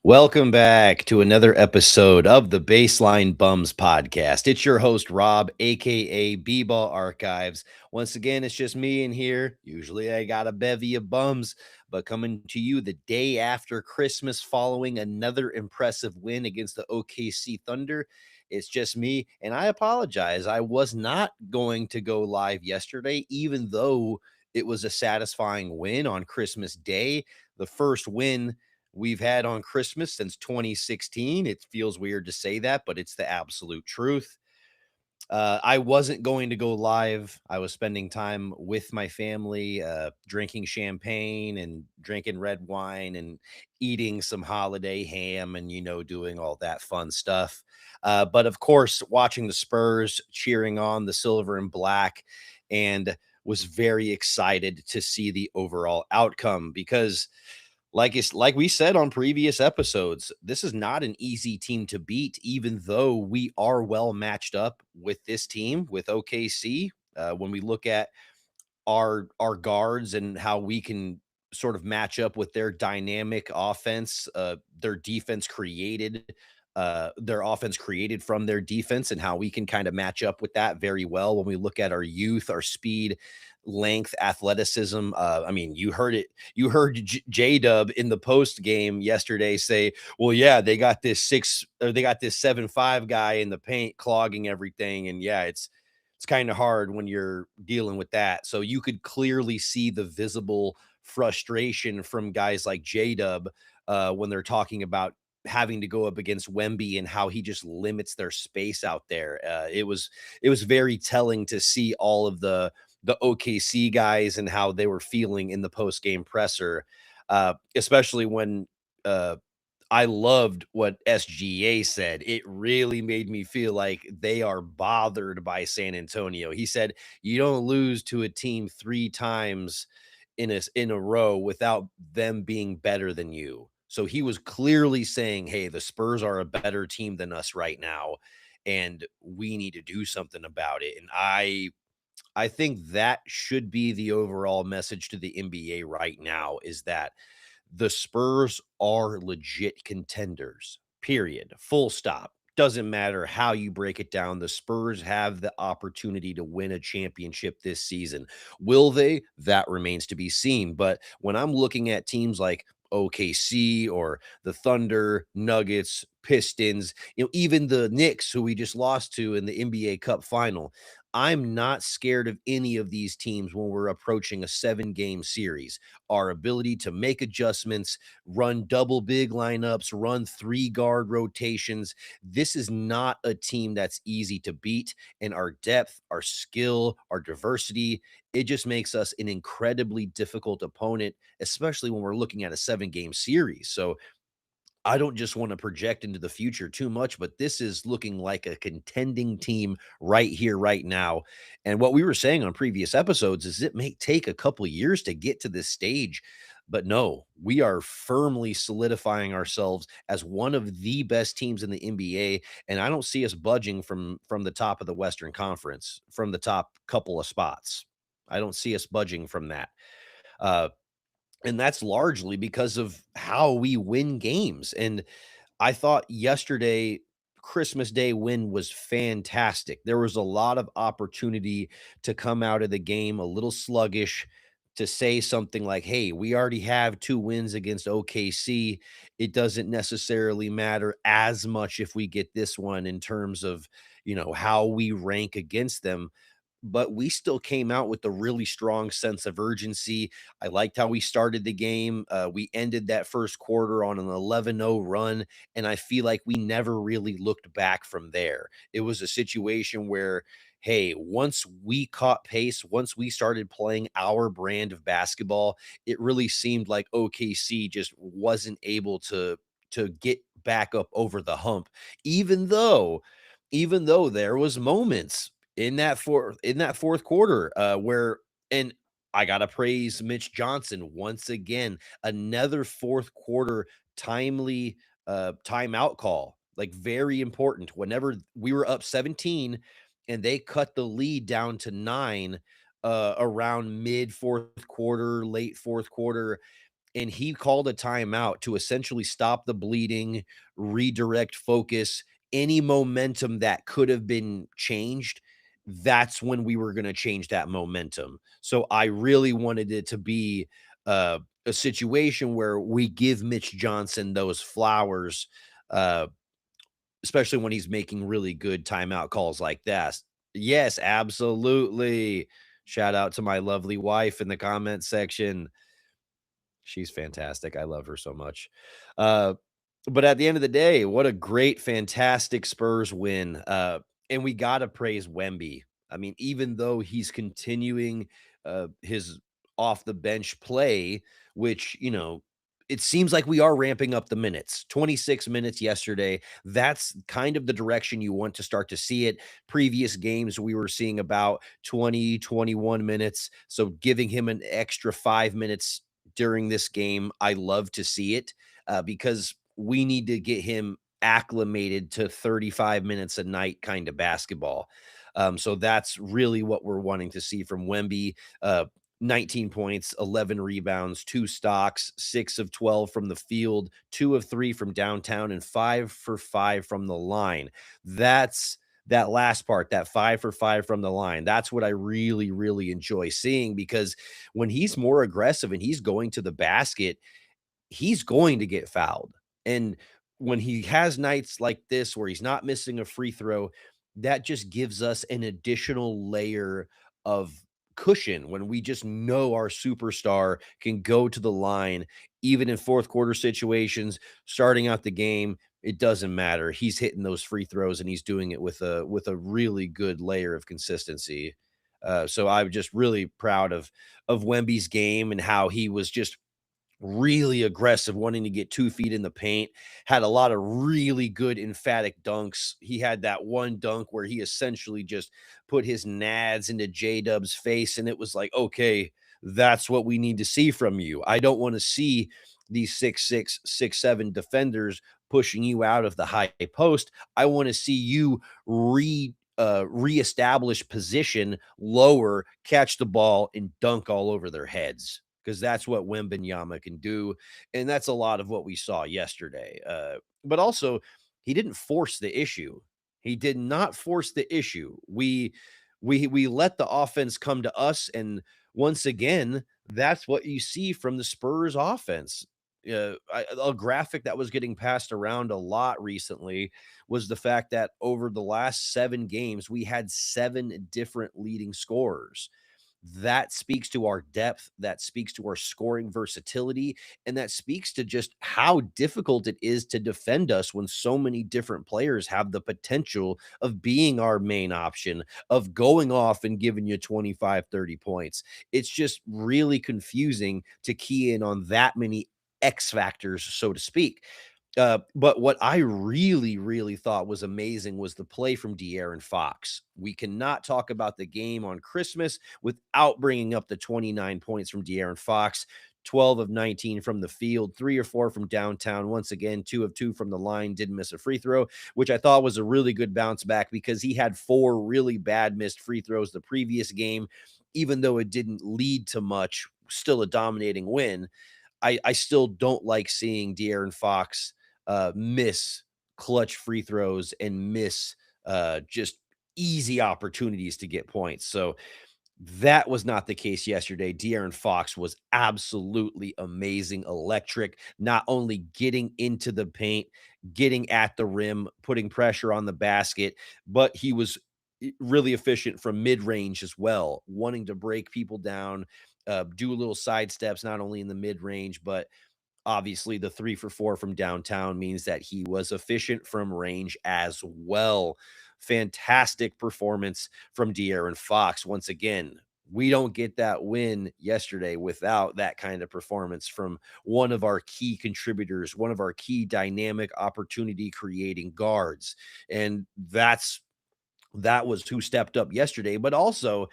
Welcome back to another episode of the Baseline Bums podcast. It's your host, Rob, aka B-Ball Archives. Once again, it's just me in here. Usually I got a bevy of bums, but coming to you the day after Christmas following another impressive win against the OKC Thunder. It's just me, and I apologize. I was not going to go live yesterday, even though it was a satisfying win on Christmas Day. The first win we've had on Christmas since 2016. It feels weird to say that, but it's the absolute truth. I wasn't going to go live. I was spending time with my family, drinking champagne and drinking red wine and eating some holiday ham and, doing all that fun stuff. But of course, watching the Spurs cheering on the silver and black and was very excited to see the overall outcome because like we said on previous episodes, this is not an easy team to beat, even though we are well matched up with this team with OKC. When we look at our guards and how we can sort of match up with their dynamic offense, their offense created from their defense, and how we can kind of match up with that very well when we look at our youth, our speed, length, athleticism. I mean, you heard J Dub in the post game yesterday say, well, yeah, they got this 7'5" guy in the paint clogging everything. And yeah, it's kind of hard when you're dealing with that. So you could clearly see the visible frustration from guys like J Dub when they're talking about having to go up against Wemby and how he just limits their space out there. It was very telling to see all of the OKC guys and how they were feeling in the post game presser, especially when I loved what SGA said. It really made me feel like they are bothered by San Antonio. He said, "You don't lose to a team 3 times in a row without them being better than you." So he was clearly saying, "Hey, the Spurs are a better team than us right now, and we need to do something about it." And I think that should be the overall message to the NBA right now is that the Spurs are legit contenders, period. Full stop. Doesn't matter how you break it down. The Spurs have the opportunity to win a championship this season. Will they? That remains to be seen. But when I'm looking at teams like OKC or the Thunder, Nuggets, Pistons, even the Knicks, who we just lost to in the NBA Cup final, I'm not scared of any of these teams when we're approaching a 7-game series. Our ability to make adjustments, run double big lineups, run 3 guard rotations. This is not a team that's easy to beat. And our depth, our skill, our diversity, it just makes us an incredibly difficult opponent, especially when we're looking at a 7-game series. So I don't just want to project into the future too much, but this is looking like a contending team right here, right now. And what we were saying on previous episodes is it may take a couple years to get to this stage, but no, we are firmly solidifying ourselves as one of the best teams in the NBA. And I don't see us budging from the top of the Western Conference, from the top couple of spots. I don't see us budging from that. Uh, and that's largely because of how we win games. And I thought yesterday, Christmas Day win was fantastic. There was a lot of opportunity to come out of the game a little sluggish, to say something like, hey, we already have 2 wins against OKC. It doesn't necessarily matter as much if we get this one in terms of, how we rank against them, but we still came out with a really strong sense of urgency. I liked how we started the game. We ended that first quarter on an 11-0 run, and I feel like we never really looked back from there. It was a situation where, hey, once we caught pace, once we started playing our brand of basketball, it really seemed like OKC just wasn't able to get back up over the hump, even though there was moments in that fourth quarter, where and I gotta praise Mitch Johnson once again, another fourth quarter timely timeout call, like very important. Whenever we were up 17 and they cut the lead down to 9 around mid fourth quarter, late fourth quarter, and he called a timeout to essentially stop the bleeding, redirect focus, any momentum that could have been changed. That's when we were going to change that momentum. So I really wanted it to be a situation where we give Mitch Johnson those flowers, uh, especially when he's making really good timeout calls like that. Yes, absolutely. Shout out to my lovely wife in the comment section. She's fantastic. I love her so much. Uh, but at the end of the day, what a great, fantastic Spurs win. And we got to praise Wemby. I mean, even though he's continuing his off the bench play, which, it seems like we are ramping up the minutes. 26 minutes yesterday. That's kind of the direction you want to start to see it. Previous games, we were seeing about 20, 21 minutes. So giving him an extra 5 minutes during this game, I love to see it because we need to get him acclimated to 35 minutes a night kind of basketball. So that's really what we're wanting to see from Wemby. 19 points, 11 rebounds, 2 stocks, 6 of 12 from the field, 2 of 3 from downtown, and 5 for 5 from the line. That's that last part, that 5 for 5 from the line. That's what I really, really enjoy seeing because when he's more aggressive and he's going to the basket, he's going to get fouled. And when he has nights like this where he's not missing a free throw, that just gives us an additional layer of cushion when we just know our superstar can go to the line, even in fourth quarter situations, starting out the game. It doesn't matter. He's hitting those free throws and he's doing it with a really good layer of consistency. So I'm just really proud of Wemby's game and how he was just really aggressive, wanting to get 2 feet in the paint, had a lot of really good emphatic dunks. He had that one dunk where he essentially just put his nads into J-Dub's face, and it was like, "Okay, that's what we need to see from you. I don't wanna see these 6'6", 6'7" defenders pushing you out of the high post. I wanna see you reestablish position lower, catch the ball, and dunk all over their heads because that's what Wembanyama can do, and that's a lot of what we saw yesterday. But also, he didn't force the issue. He did not force the issue. We let the offense come to us, and once again, that's what you see from the Spurs offense. A graphic that was getting passed around a lot recently was the fact that over the last 7 games, we had 7 different leading scorers. That speaks to our depth, that speaks to our scoring versatility, and that speaks to just how difficult it is to defend us when so many different players have the potential of being our main option, of going off and giving you 25, 30 points. It's just really confusing to key in on that many X factors, so to speak. But what I really, really thought was amazing was the play from De'Aaron Fox. We cannot talk about the game on Christmas without bringing up the 29 points from De'Aaron Fox. 12 of 19 from the field, 3 or 4 from downtown. Once again, 2 of 2 from the line, didn't miss a free throw, which I thought was a really good bounce back because he had 4 really bad missed free throws the previous game. Even though it didn't lead to much, still a dominating win. I still don't like seeing De'Aaron Fox miss clutch free throws and miss just easy opportunities to get points. So that was not the case yesterday. De'Aaron Fox was absolutely amazing, electric, not only getting into the paint, getting at the rim, putting pressure on the basket, but he was really efficient from mid range as well, wanting to break people down, do little side steps, not only in the mid range, but obviously, the 3 for 4 from downtown means that he was efficient from range as well. Fantastic performance from De'Aaron Fox. Once again, we don't get that win yesterday without that kind of performance from one of our key contributors, one of our key dynamic opportunity creating guards. And that was who stepped up yesterday, but also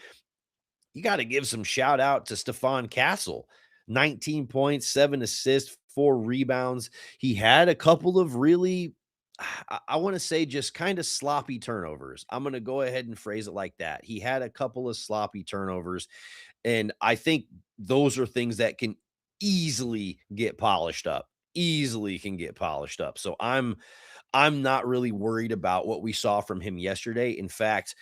you got to give some shout out to Stephon Castle. 19 points, 7 assists, 4 rebounds. He had a couple of really, I want to say, just kind of sloppy turnovers. I'm going to go ahead and phrase it like that. He had a couple of sloppy turnovers. And I think those are things that can easily get polished up. Easily can get polished up. So I'm not really worried about what we saw from him yesterday. In fact,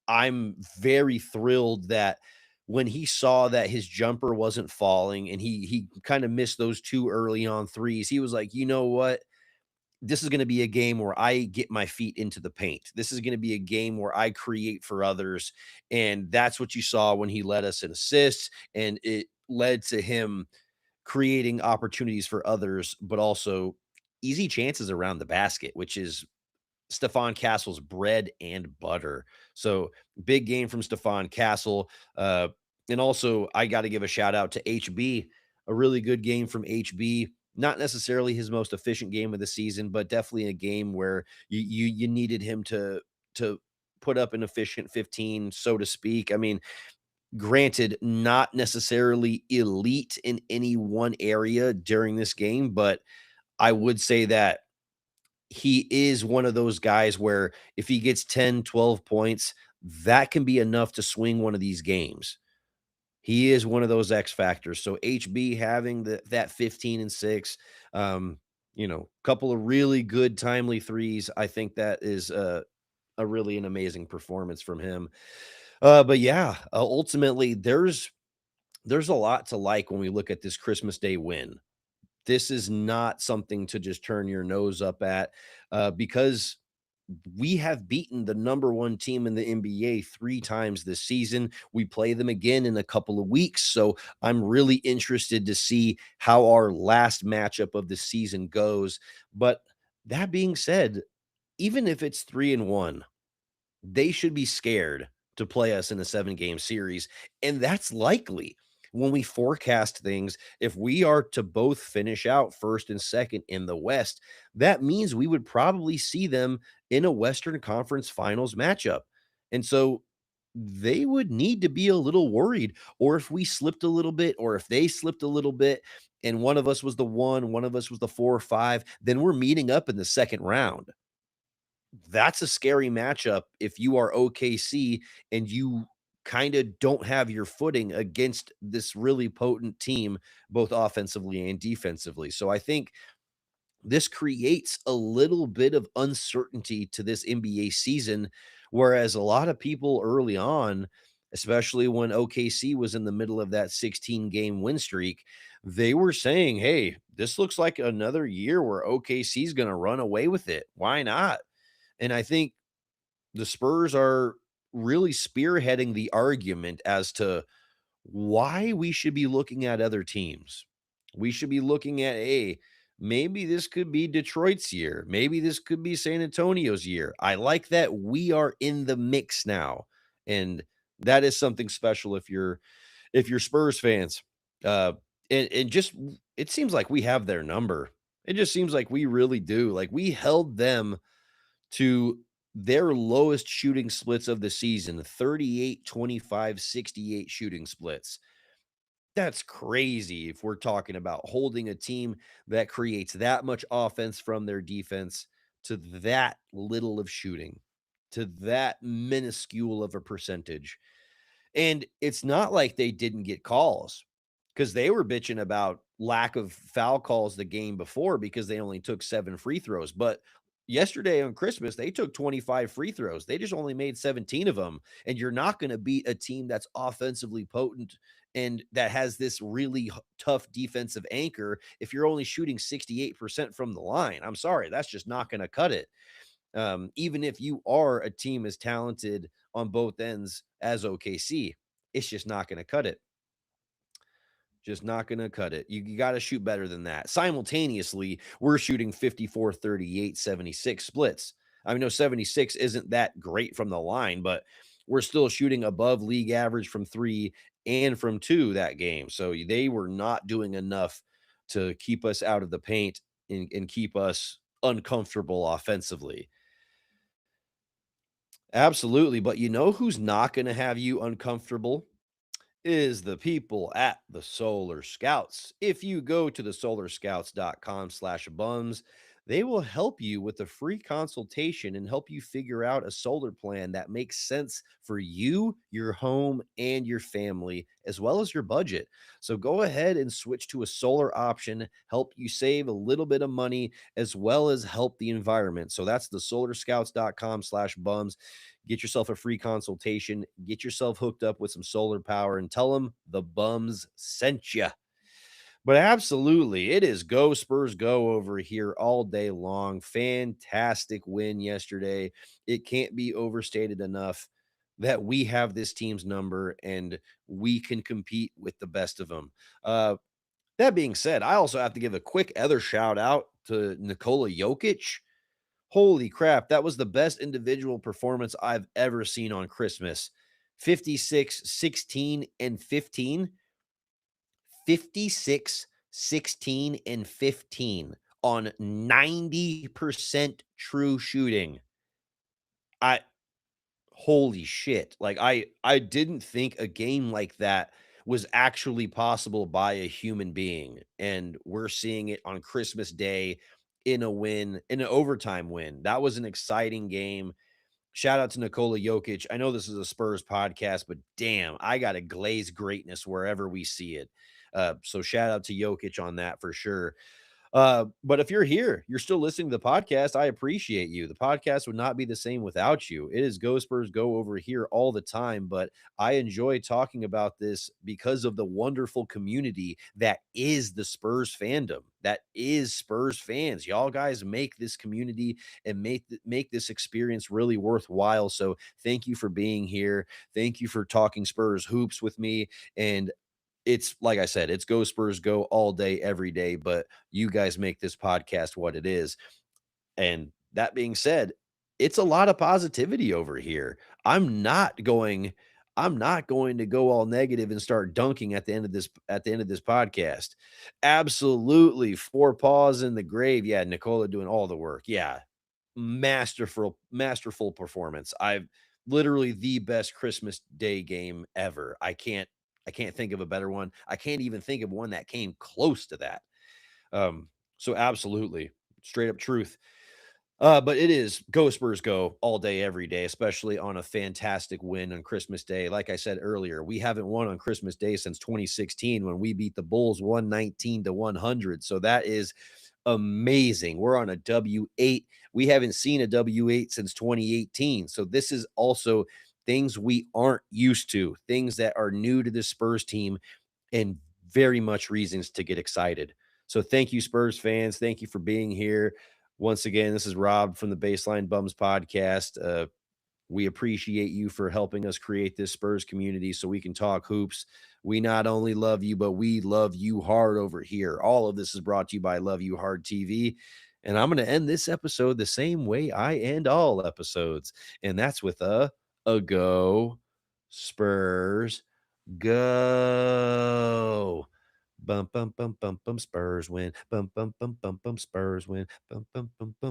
I'm very thrilled that when he saw that his jumper wasn't falling and he kind of missed those two early on threes, he was like, you know what? This is going to be a game where I get my feet into the paint. This is going to be a game where I create for others. And that's what you saw when he led us in assists. And it led to him creating opportunities for others, but also easy chances around the basket, which is Stephon Castle's bread and butter. So big game from Stephon Castle. And also, I got to give a shout out to HB. A really good game from HB. Not necessarily his most efficient game of the season, but definitely a game where you needed him to put up an efficient 15, so to speak. I mean, granted, not necessarily elite in any one area during this game, but I would say that he is one of those guys where if he gets 10, 12 points, that can be enough to swing one of these games. He is one of those X factors. So HB having that 15 and 6, um, couple of really good timely threes. I think that is a really an amazing performance from him. But yeah, ultimately there's a lot to like when we look at this Christmas Day win. This is not something to just turn your nose up at, because we have beaten the number one team in the NBA 3 times this season. We play them again in a couple of weeks. So I'm really interested to see how our last matchup of the season goes. But that being said, even if it's 3-1, they should be scared to play us in a 7-game series, and that's likely. When we forecast things, if we are to both finish out first and second in the West, that means we would probably see them in a Western Conference Finals matchup. And so they would need to be a little worried, or if we slipped a little bit, or if they slipped a little bit, and one of us was the one of us was the 4 or 5, then we're meeting up in the second round. That's a scary matchup if you are OKC and you kinda don't have your footing against this really potent team, both offensively and defensively. So I think this creates a little bit of uncertainty to this NBA season, whereas a lot of people early on, especially when OKC was in the middle of that 16-game win streak, they were saying, "Hey, this looks like another year where OKC is gonna run away with it. Why not?" And I think the Spurs are really spearheading the argument as to why we should be looking at other teams. We should be looking at, hey, maybe this could be Detroit's year. Maybe this could be San Antonio's year. I like that we are in the mix now. And that is something special if you're Spurs fans. Uh and just it seems like we have their number. It just seems like we really do. Like we held them to their lowest shooting splits of the season, 38, 25, 68 shooting splits. That's crazy if we're talking about holding a team that creates that much offense from their defense to that little of shooting, to that minuscule of a percentage. And it's not like they didn't get calls because they were bitching about lack of foul calls the game before because they only took 7 free throws. But yesterday on Christmas, they took 25 free throws. They just only made 17 of them. And you're not going to beat a team that's offensively potent and that has this really tough defensive anchor if you're only shooting 68% from the line. I'm sorry, that's just not going to cut it. Even if you are a team as talented on both ends as OKC, it's just not going to cut it. Just not going to cut it. You got to shoot better than that. Simultaneously, we're shooting 54, 38, 76 splits. I mean, no, 76 isn't that great from the line, but we're still shooting above league average from 3 and from 2 that game. So they were not doing enough to keep us out of the paint and keep us uncomfortable offensively. Absolutely, but you know who's not gonna have you uncomfortable? Is the people at the Solar Scouts. If you go to the solarscouts.com/bums, They will help you with a free consultation and help you figure out a solar plan that makes sense for you, your home, and your family, as well as your budget. So go ahead and switch to a solar option, help you save a little bit of money, as well as help the environment. So that's the solarscouts.com/bums. Get yourself a free consultation, get yourself hooked up with some solar power, and tell them the bums sent you. But absolutely, it is go Spurs go over here all day long. Fantastic win yesterday. It can't be overstated enough that we have this team's number and we can compete with the best of them. That being said, I also have to give a quick other shout out to Nikola Jokic. Holy crap, that was the best individual performance I've ever seen on Christmas. 56, 16, and 15. 56, 16, and 15 on 90% true shooting. I Holy shit. Like I didn't think a game like that was actually possible by a human being. And we're seeing it on Christmas Day in a win, in an overtime win. That was an exciting game. Shout out to Nikola Jokic. I know this is a Spurs podcast, but damn, I got to glaze greatness wherever we see it. So shout out to Jokic on that for sure. But if you're here, you're still listening to the podcast, I appreciate you. The podcast would not be the same without you. It is Go Spurs Go over here all the time, but I enjoy talking about this because of the wonderful community that is the Spurs fandom, that is Spurs fans. Y'all guys make this community and make this experience really worthwhile. So thank you for being here. Thank you for talking Spurs hoops with me. And it's like I said, it's Go Spurs Go all day, every day, but you guys make this podcast what it is. And that being said, it's a lot of positivity over here. I'm not going to go all negative and start dunking at the end of this podcast. Absolutely. Four paws in the grave. Yeah, Nicola doing all the work. Yeah. Masterful performance. I've literally the best Christmas Day game ever. I can't think of a better one. I can't even think of one that came close to that. So absolutely, straight up truth. But it is Go Spurs Go all day, every day, especially on a fantastic win on Christmas Day. Like I said earlier, we haven't won on Christmas Day since 2016 when we beat the Bulls 119 to 100. So that is amazing. We're on a W8. We haven't seen a W8 since 2018. So this is also things we aren't used to, things that are new to the Spurs team, and very much reasons to get excited. So thank you, Spurs fans. Thank you for being here. Once again, this is Rob from the Baseline Bums podcast. We appreciate you for helping us create this Spurs community so we can talk hoops. We not only love you, but we love you hard over here. All of this is brought to you by Love You Hard TV. And I'm going to end this episode the same way I end all episodes. And that's with a go Spurs go. Bum bum bum bum bum Spurs win. Bum bum bum bum bum Spurs win. Bum bum bum bum